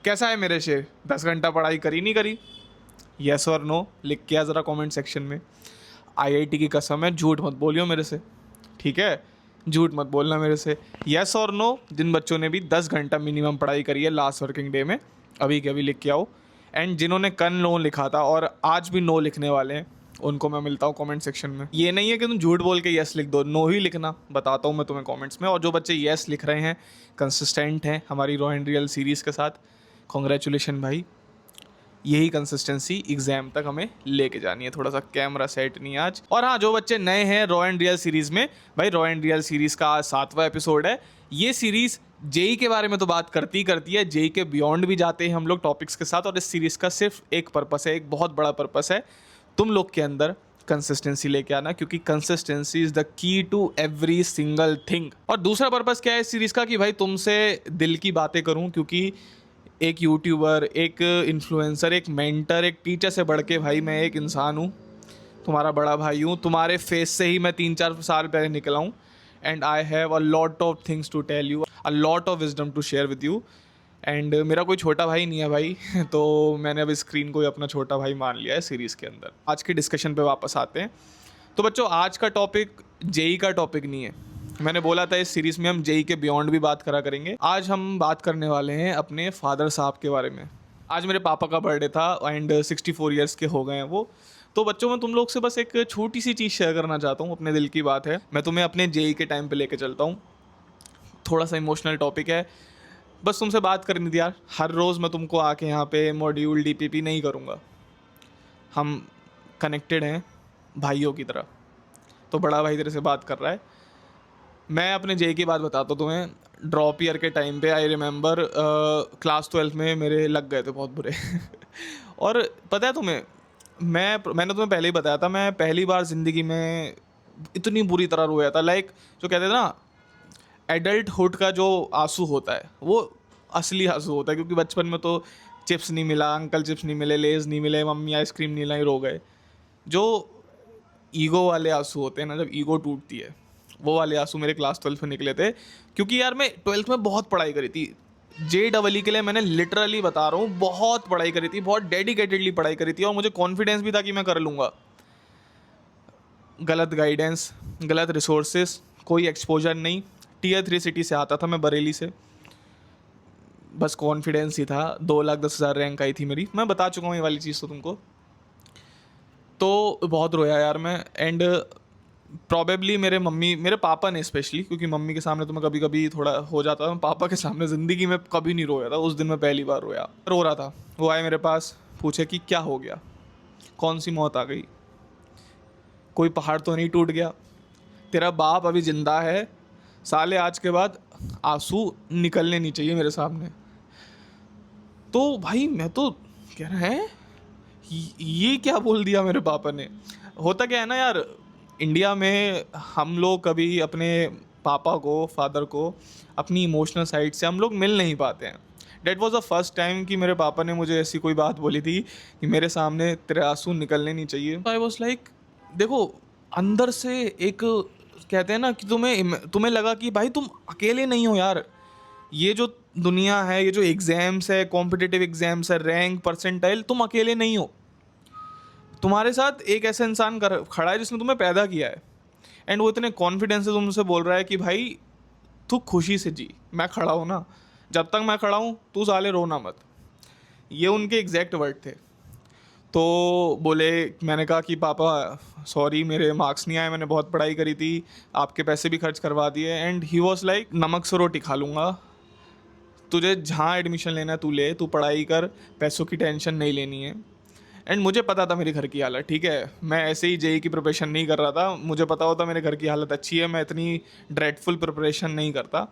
कैसा है मेरे शेर? 10 घंटा पढ़ाई करी नहीं करी? यस और नो लिख के आ ज़रा कमेंट सेक्शन में। आईआईटी की कसम है, झूठ मत बोलियो मेरे से, ठीक है? झूठ मत बोलना मेरे से। यस और नो, जिन बच्चों ने भी 10 घंटा मिनिमम पढ़ाई करी है लास्ट वर्किंग डे में, अभी के अभी लिख के आओ। एंड जिन्होंने कल नो लिखा था और आज भी नो लिखने वाले हैं, उनको मैं मिलता हूँ कमेंट सेक्शन में। ये नहीं है कि तुम झूठ बोल के यस लिख दो, नो ही लिखना, बताता हूँ मैं तुम्हें कमेंट्स में। और जो बच्चे यस लिख रहे हैं, कंसिस्टेंट हैं हमारी रॉ एंड रियल सीरीज़ के साथ, कॉन्ग्रेचुलेशन भाई। यही कंसिस्टेंसी एग्जाम तक हमें लेके जानी है। थोड़ा सा कैमरा सेट नहीं आज। और हाँ, जो बच्चे नए हैं रॉ एंड रियल सीरीज़ में, भाई रॉ एंड रियल सीरीज़ का आज 7वां एपिसोड है। ये सीरीज़ जेई के बारे में तो बात करती ही करती है, जेई के बियॉन्ड भी जाते हैं हम लोग टॉपिक्स के साथ। और इस सीरीज़ का सिर्फ एक पर्पस है, एक बहुत बड़ा पर्पस है, तुम लोग के अंदर कंसिस्टेंसी लेके आना, क्योंकि consistency is the key to every single thing. और दूसरा पर्पस क्या है इस सीरीज़ का, कि भाई तुमसे दिल की बातें करूं, क्योंकि एक यूट्यूबर, एक इन्फ्लुएंसर, एक मेंटर, एक टीचर से बढ़ के भाई मैं एक इंसान हूँ, तुम्हारा बड़ा भाई हूँ। तुम्हारे फेस से ही मैं 3-4 साल पहले निकला हूँ। And I have a lot of things to tell you, a lot of wisdom to share with you. And मेरा कोई छोटा भाई नहीं है भाई तो मैंने अब स्क्रीन को ही अपना छोटा भाई मान लिया है सीरीज़ के अंदर। आज के डिस्कशन पे वापस आते हैं। तो बच्चों, आज का टॉपिक जेई का टॉपिक नहीं है। मैंने बोला था इस सीरीज़ में हम जेई के बियॉन्ड भी बात करा करेंगे। आज हम बात करने वाले हैं अपने फादर साहब के बारे में। आज मेरे पापा का बर्थडे था एंड 64 ईयर्स के हो गए हैं वो। तो बच्चों, मैं तुम लोग से बस एक छोटी सी चीज़ शेयर करना चाहता हूँ, अपने दिल की बात है। मैं तुम्हें अपने जेई के टाइम पे लेके चलता हूँ। थोड़ा सा इमोशनल टॉपिक है, बस तुमसे बात करनी थी यार। हर रोज़ मैं तुमको आके यहाँ पे मॉड्यूल डीपीपी नहीं करूँगा। हम कनेक्टेड हैं भाइयों की तरह। तो बड़ा भाई तेरे से बात कर रहा है। मैं अपने जेई की बात बताता हूँ तुम्हें। ड्रॉप ईयर के टाइम पे आई रिमेंबर क्लास 12 में मेरे लग गए थे बहुत बुरे और पता है तुम्हें, मैंने तुम्हें पहले ही बताया था, मैं पहली बार ज़िंदगी में इतनी बुरी तरह रोया था। लाइक जो कहते थे ना, एडल्टहुड का जो आंसू होता है वो असली आंसू होता है। क्योंकि बचपन में तो चिप्स नहीं मिला, अंकल चिप्स नहीं मिले, लेज़ नहीं मिले, मम्मी आइसक्रीम नहीं लाई, रो गए। जो ईगो वाले आंसू होते हैं ना, जब ईगो टूटती है, वो वाले आंसू मेरे क्लास 12 में निकले थे। क्योंकि यार मैं 12th में बहुत पढ़ाई करी थी। JEE के लिए मैंने लिटरली बता रहा हूँ बहुत पढ़ाई करी थी, बहुत डेडिकेटेडली पढ़ाई करी थी। और मुझे कॉन्फिडेंस भी था कि मैं कर लूँगा। गलत गाइडेंस, गलत रिसोर्सेज, कोई एक्सपोजर नहीं। Tier 3 सिटी से आता था मैं, बरेली से। बस कॉन्फिडेंस ही था। 2,10,000 रैंक आई थी मेरी। मैं बता चुका हूँ ये वाली चीज़ तो तुमको। तो बहुत रोया यार मैं। एंड प्रॉबेबली मेरे पापा ने स्पेशली, क्योंकि मम्मी के सामने तो मैं कभी कभी थोड़ा हो जाता था, पापा के सामने ज़िंदगी में कभी नहीं रोया था। उस दिन मैं पहली बार रोया, रो रहा था। वो आए मेरे पास, पूछे कि क्या हो गया, कौन सी मौत आ गई, कोई पहाड़ तो नहीं टूट गया, तेरा बाप अभी ज़िंदा है साले, आज के बाद आंसू निकलने नहीं चाहिए मेरे सामने। तो भाई मैं तो कह रहा है ये क्या बोल दिया मेरे पापा ने। होता क्या है ना यार, इंडिया में हम लोग कभी अपने पापा को, फादर को, अपनी इमोशनल साइड से हम लोग मिल नहीं पाते हैं। That was the first time कि मेरे पापा ने मुझे ऐसी कोई बात बोली थी कि मेरे सामने तेरे आंसू निकलने नहीं चाहिए। आई वॉज लाइक, देखो अंदर से एक, कहते हैं ना कि तुम्हें लगा कि भाई तुम अकेले नहीं हो यार। ये जो दुनिया है, ये जो एग्ज़ाम्स है, कॉम्पिटिटिव एग्ज़ाम्स है, रैंक, परसेंटाइल, तुम अकेले नहीं हो। तुम्हारे साथ एक ऐसा इंसान खड़ा है जिसने तुम्हें पैदा किया है। एंड वो इतने कॉन्फिडेंस से तुमसे बोल रहा है कि भाई तू खुशी से जी, मैं खड़ा हूँ ना, जब तक मैं खड़ा हूँ तू साले रोना मत। ये उनके एग्जैक्ट वर्ड थे। तो बोले, मैंने कहा कि पापा सॉरी, मेरे मार्क्स नहीं आए, मैंने बहुत पढ़ाई करी थी, आपके पैसे भी खर्च करवा दिए। एंड ही वॉज लाइक, नमक से रोटी खा लूँगा, तुझे जहाँ एडमिशन लेना है तू ले, तू पढ़ाई कर, पैसों की टेंशन नहीं लेनी है। एंड मुझे पता था मेरे घर की हालत, ठीक है, मैं ऐसे ही जेई की प्रिपरेशन नहीं कर रहा था। मुझे पता होता मेरे घर की हालत अच्छी है, मैं इतनी ड्रेडफुल प्रिपरेशन नहीं करता।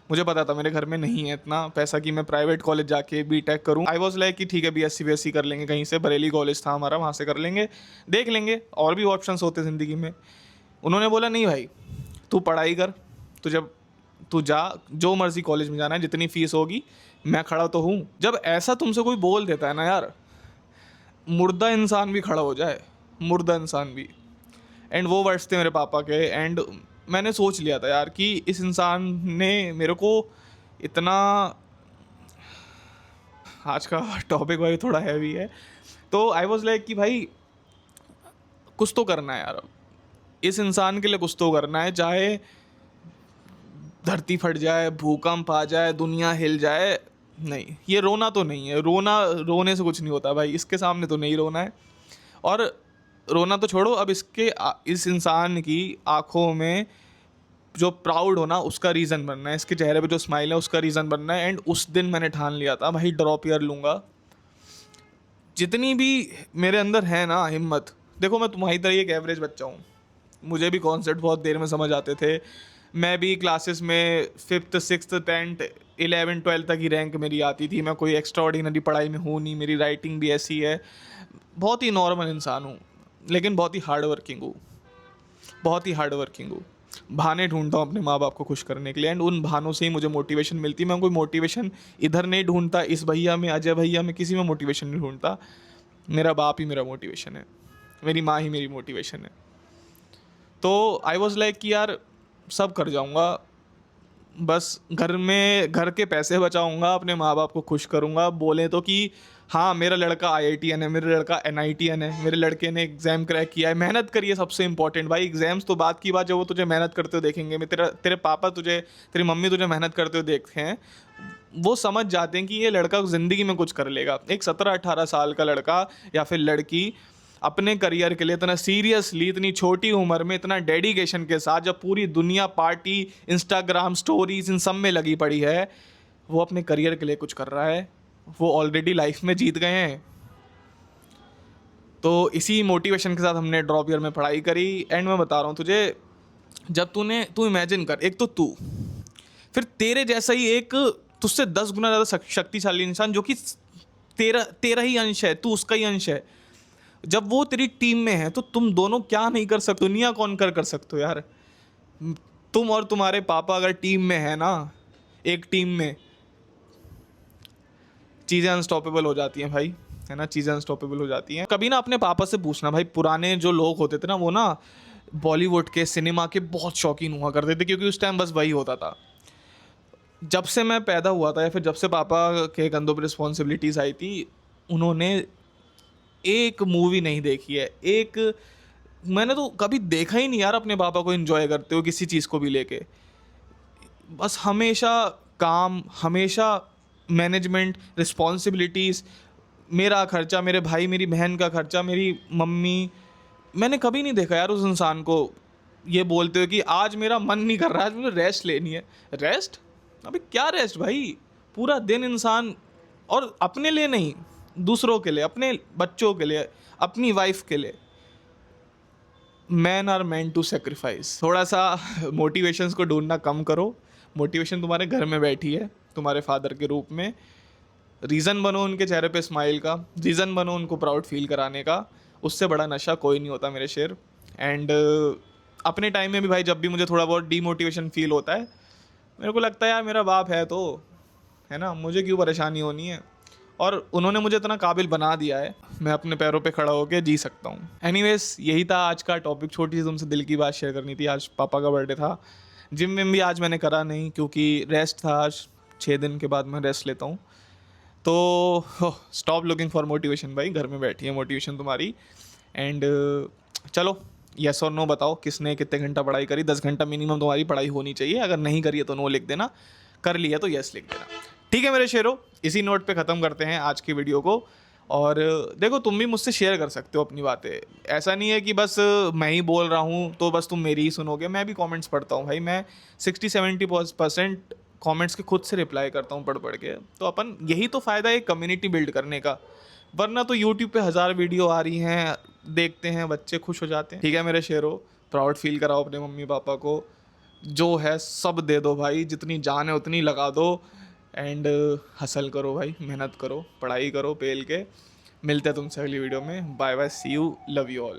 मुझे पता था मेरे घर में नहीं है इतना पैसा कि मैं प्राइवेट कॉलेज जाके बीटेक करूं। आई वॉज लाइक कि ठीक है, BSc कर लेंगे कहीं से, बरेली कॉलेज था हमारा, वहाँ से कर लेंगे, देख लेंगे, और भी ऑप्शंस होते ज़िंदगी में। उन्होंने बोला नहीं भाई, तू पढ़ाई कर, तू जा, जो मर्ज़ी कॉलेज में जाना है, जितनी फ़ीस होगी, मैं खड़ा तो हूँ। जब ऐसा तुमसे कोई बोल देता है ना यार, मुर्दा इंसान भी खड़ा हो जाए, मुर्दा इंसान भी। एंड वो वर्ड्स थे मेरे पापा के। एंड मैंने सोच लिया था यार कि इस इंसान ने मेरे को इतना आज का टॉपिक भाई थोड़ा हैवी है। तो आई वॉज लाइक कि भाई कुछ तो करना है यार, इस इंसान के लिए कुछ तो करना है, चाहे धरती फट जाए, भूकंप आ जाए, दुनिया हिल जाए, नहीं, ये रोना तो नहीं है, रोने से कुछ नहीं होता भाई, इसके सामने तो नहीं रोना है। और रोना तो छोड़ो, अब इस इंसान की आंखों में जो प्राउड होना उसका रीज़न बनना है, इसके चेहरे पे जो स्माइल है उसका रीज़न बनना है। एंड उस दिन मैंने ठान लिया था भाई ड्रॉप ईयर लूँगा। जितनी भी मेरे अंदर है ना हिम्मत, देखो मैं तुम्हारी तरह एक एवरेज बच्चा हूँ, मुझे भी कॉन्सेप्ट बहुत देर में समझ आते थे, मैं भी क्लासेस में 5th 6th 10th 11 12 तक ही रैंक मेरी आती थी, मैं कोई एक्स्ट्रा ऑर्डिनरी पढ़ाई में हूँ नहीं, मेरी राइटिंग भी ऐसी है, बहुत ही नॉर्मल इंसान हूँ, लेकिन बहुत ही हार्ड वर्किंग हूँ, बहुत ही हार्ड वर्किंग हूँ। बहाने ढूंढता हूँ अपने माँ बाप को खुश करने के लिए, एंड उन बहानों से ही मुझे मोटिवेशन मिलती है। मैं कोई मोटिवेशन इधर नहीं ढूंढता, इस भैया में, अजय भैया में, किसी में मोटिवेशन नहीं ढूंढता, मेरा बाप ही मेरा मोटिवेशन है, मेरी माँ ही मेरी मोटिवेशन है। तो आई वॉज लाइक कि यार सब कर जाऊँगा, बस घर के पैसे बचाऊँगा, अपने माँ बाप को खुश करूँगा, बोले तो कि हाँ मेरा लड़का IITian है, मेरा लड़का NITian है, मेरे लड़के ने एग्ज़ाम क्रैक किया है, मेहनत करी है, सबसे इंपॉर्टेंट भाई, एग्ज़ाम्स तो बात की बात, जब वो तुझे मेहनत करते हुए देखेंगे, मैं तेरे पापा तेरी मम्मी तुझे मेहनत करते हुए देखते हैं, वो समझ जाते हैं कि ये लड़का ज़िंदगी में कुछ कर लेगा। एक 17-18 साल का लड़का या फिर लड़की अपने करियर के लिए इतना सीरियसली, इतनी छोटी उम्र में, इतना डेडिकेशन के साथ, जब पूरी दुनिया पार्टी, इंस्टाग्राम स्टोरीज इन सब में लगी पड़ी है, वो अपने करियर के लिए कुछ कर रहा है, वो ऑलरेडी लाइफ में जीत गए हैं। तो इसी मोटिवेशन के साथ हमने ड्रॉप ईयर में पढ़ाई करी। एंड मैं बता रहा हूँ तुझे, जब तू इमेजिन कर, एक तो तू, फिर तेरे जैसा ही एक तुझसे 10 गुना ज़्यादा शक्तिशाली इंसान, जो कि तेरा ही अंश है, तू उसका ही अंश है, जब वो तेरी टीम में है, तो तुम दोनों क्या नहीं कर सकते, दुनिया कौन कर सकते हो यार। तुम और तुम्हारे पापा अगर टीम में है ना, एक टीम में, चीज़ें अनस्टॉपेबल हो जाती हैं भाई, है ना, चीज़ें अनस्टॉपेबल हो जाती हैं। कभी ना अपने पापा से पूछना भाई, पुराने जो लोग होते थे ना, वो ना बॉलीवुड के, सिनेमा के बहुत शौकीन हुआ करते थे, क्योंकि उस टाइम बस वही होता था। जब से मैं पैदा हुआ था, या फिर जब से पापा के कंधों पर रिस्पॉन्सिबिलिटीज़ आई थी, उन्होंने एक मूवी नहीं देखी है, मैंने तो कभी देखा ही नहीं यार अपने पापा को एंजॉय करते हो किसी चीज़ को भी लेके। बस हमेशा काम, हमेशा मैनेजमेंट, रिस्पॉन्सिबिलिटीज़, मेरा खर्चा, मेरे भाई मेरी बहन का खर्चा, मेरी मम्मी। मैंने कभी नहीं देखा यार उस इंसान को ये बोलते हुए कि आज मेरा मन नहीं कर रहा, आज मुझे रेस्ट लेनी है। रेस्ट? अभी क्या रेस्ट भाई, पूरा दिन इंसान, और अपने लिए नहीं, दूसरों के लिए, अपने बच्चों के लिए, अपनी वाइफ के लिए। Man are meant to sacrifice. थोड़ा सा मोटिवेशंस को ढूंढना कम करो, मोटिवेशन तुम्हारे घर में बैठी है, तुम्हारे फादर के रूप में। रीज़न बनो उनके चेहरे पे स्माइल का, रीज़न बनो उनको प्राउड फील कराने का, उससे बड़ा नशा कोई नहीं होता मेरे शेर। एंड अपने टाइम में भी भाई, जब भी मुझे थोड़ा बहुत डीमोटिवेशन फील होता है, मेरे को लगता है यार मेरा बाप है तो, है ना, मुझे क्यों परेशानी होनी है, और उन्होंने मुझे इतना काबिल बना दिया है, मैं अपने पैरों पे खड़ा होकर जी सकता हूँ। एनीवेज, यही था आज का टॉपिक, छोटी सी तुमसे दिल की बात शेयर करनी थी। आज पापा का बर्थडे था, जिम में भी आज मैंने करा नहीं, क्योंकि रेस्ट था आज, 6 दिन के बाद मैं रेस्ट लेता हूँ। तो स्टॉप लुकिंग फॉर मोटिवेशन भाई, घर में बैठी है मोटिवेशन तुम्हारी। एंड चलो येस और नो बताओ, किसने कितने घंटा पढ़ाई करी। 10 घंटा मिनिमम तुम्हारी पढ़ाई होनी चाहिए, अगर नहीं करी है तो नो लिख देना, कर लिया तो येस लिख देना। ठीक है मेरे शेरों, इसी नोट पे ख़त्म करते हैं आज की वीडियो को। और देखो, तुम भी मुझसे शेयर कर सकते हो अपनी बातें, ऐसा नहीं है कि बस मैं ही बोल रहा हूँ तो बस तुम मेरी ही सुनोगे। मैं भी कमेंट्स पढ़ता हूँ भाई, मैं 60-70% कमेंट्स के खुद से रिप्लाई करता हूँ पढ़ के। तो अपन, यही तो फ़ायदा है कम्युनिटी बिल्ड करने का, वरना तो यूट्यूब पे 1000 वीडियो आ रही हैं, देखते हैं बच्चे, खुश हो जाते हैं। ठीक है मेरे शेरों, प्राउड फील कराओ अपने मम्मी पापा को, जो है सब दे दो भाई, जितनी जान है उतनी लगा दो। एंड हसल करो भाई, मेहनत करो, पढ़ाई करो पेल के। मिलते हैं तुमसे अगली वीडियो में। Bye bye, see you, love you all.